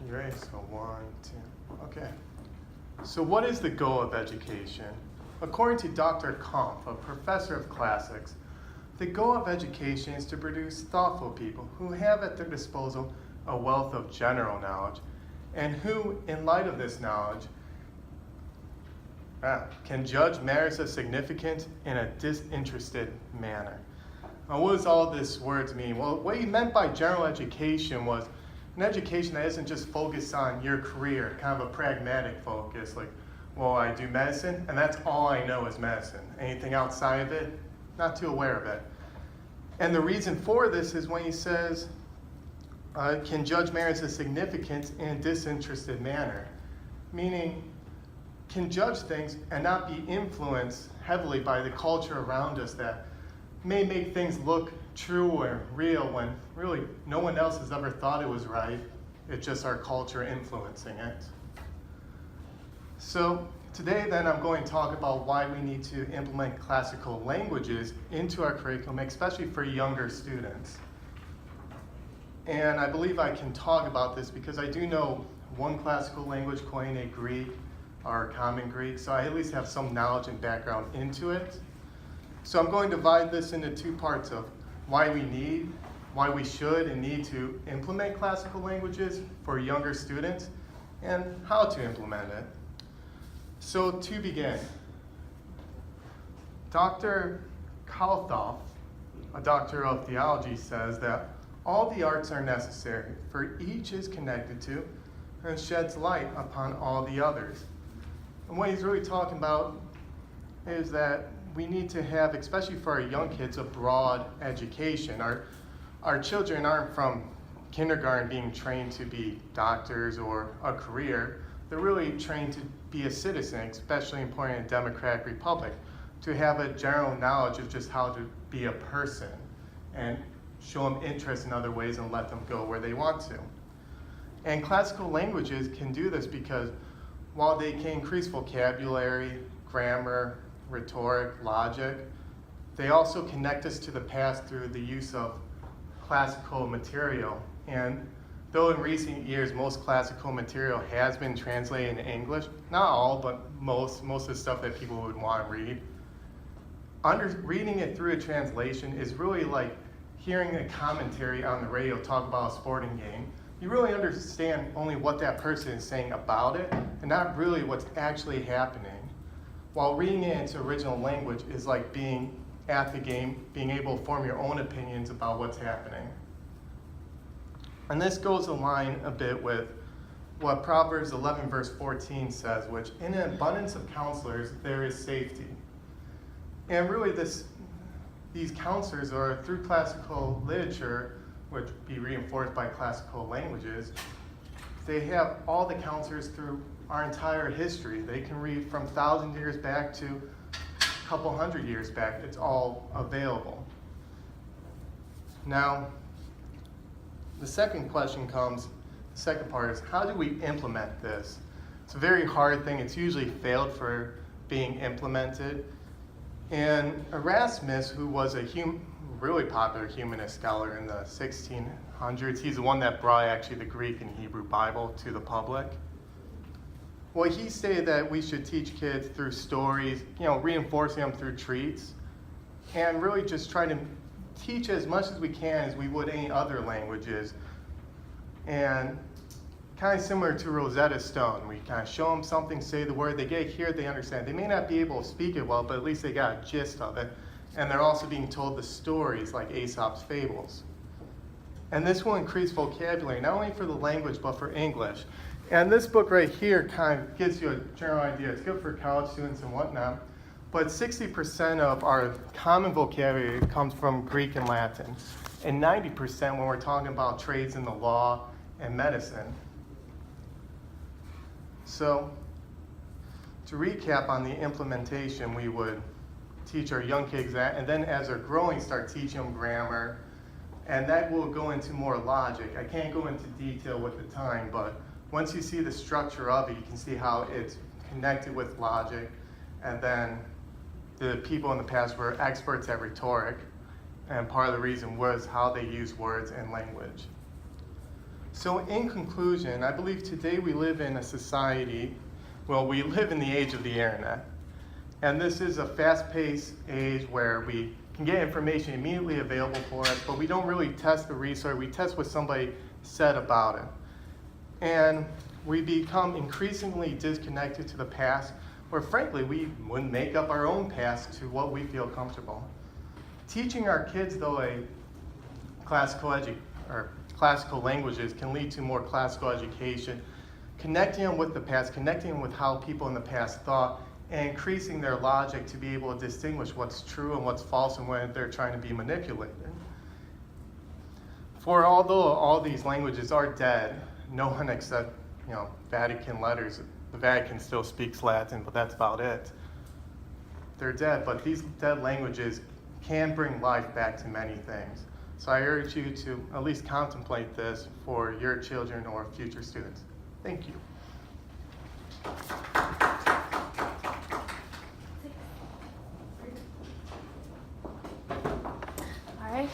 You ready? So 1, 2, okay. So what is the goal of education? According to Dr. Kampf, a professor of classics, the goal of education is to produce thoughtful people who have at their disposal a wealth of general knowledge, and who, in light of this knowledge, can judge matters of significance in a disinterested manner. Now, what does all these words mean? Well, what he meant by general education was an education that isn't just focused on your career, kind of a pragmatic focus, like, well, I do medicine, and that's all I know is medicine. Anything outside of it, not too aware of it. And the reason for this is when he says, can judge matters of significance in a disinterested manner, meaning can judge things and not be influenced heavily by the culture around us that may make things look true or real when really no one else has ever thought it was right. It's just our culture influencing it. So today then I'm going to talk about why we need to implement classical languages into our curriculum, especially for younger students. And I believe I can talk about this because I do know one classical language, Koine Greek, or Common Greek, so I at least have some knowledge and background into it. So I'm going to divide this into two parts of why we should and need to implement classical languages for younger students, and how to implement it. So to begin, Dr. Kalthoff, a doctor of theology, says that all the arts are necessary, for each is connected to and sheds light upon all the others. And what he's really talking about is that we need to have, especially for our young kids, a broad education. Our children aren't from kindergarten being trained to be doctors or a career. They're really trained to be a citizen, especially important in a democratic republic, to have a general knowledge of just how to be a person and show them interest in other ways and let them go where they want to. And classical languages can do this because while they can increase vocabulary, grammar, rhetoric, logic, they also connect us to the past through the use of classical material. And though in recent years most classical material has been translated into English, not all, but most of the stuff that people would want to read, reading it through a translation is really like hearing a commentary on the radio talk about a sporting game. You really understand only what that person is saying about it, and not really what's actually happening. While reading it into original language is like being at the game, being able to form your own opinions about what's happening. And this goes in line a bit with what Proverbs 11 verse 14 says, which in an abundance of counselors there is safety. And really these counselors are through classical literature, which be reinforced by classical languages. They have all the counselors through our entire history. They can read from 1,000 years back to a couple hundred years back. It's all available. Now, the second question comes, the second part is, how do we implement this? It's a very hard thing. It's usually failed for being implemented. And Erasmus, who was a really popular humanist scholar in the 1600s, he's the one that brought actually the Greek and Hebrew Bible to the public. Well, he stated that we should teach kids through stories, reinforcing them through treats, and really just try to teach as much as we can as we would any other languages. And kind of similar to Rosetta Stone, we kind of show them something, say the word, they get it here, they understand. They may not be able to speak it well, but at least they got a gist of it. And they're also being told the stories like Aesop's fables. And this will increase vocabulary, not only for the language, but for English. And this book right here kind of gives you a general idea. It's good for college students and whatnot. But 60% of our common vocabulary comes from Greek and Latin. And 90% when we're talking about trades in the law and medicine. So, to recap on the implementation, we would teach our young kids that, and then as they're growing, start teaching them grammar, and that will go into more logic. I can't go into detail with the time, but once you see the structure of it, you can see how it's connected with logic, and then the people in the past were experts at rhetoric, and part of the reason was how they use words and language. So in conclusion, I believe today we live in a society, well, we live in the age of the internet. And this is a fast-paced age where we can get information immediately available for us, but we don't really test the research. We test what somebody said about it. And we become increasingly disconnected to the past, where frankly, we would make up our own past to what we feel comfortable. Teaching our kids, though, classical languages can lead to more classical education, connecting them with the past, connecting them with how people in the past thought, and increasing their logic to be able to distinguish what's true and what's false and when they're trying to be manipulated. For although all these languages are dead, no one except Vatican letters, the Vatican still speaks Latin, but that's about it. They're dead, but these dead languages can bring life back to many things. So I urge you to at least contemplate this for your children or future students. Thank you. All right.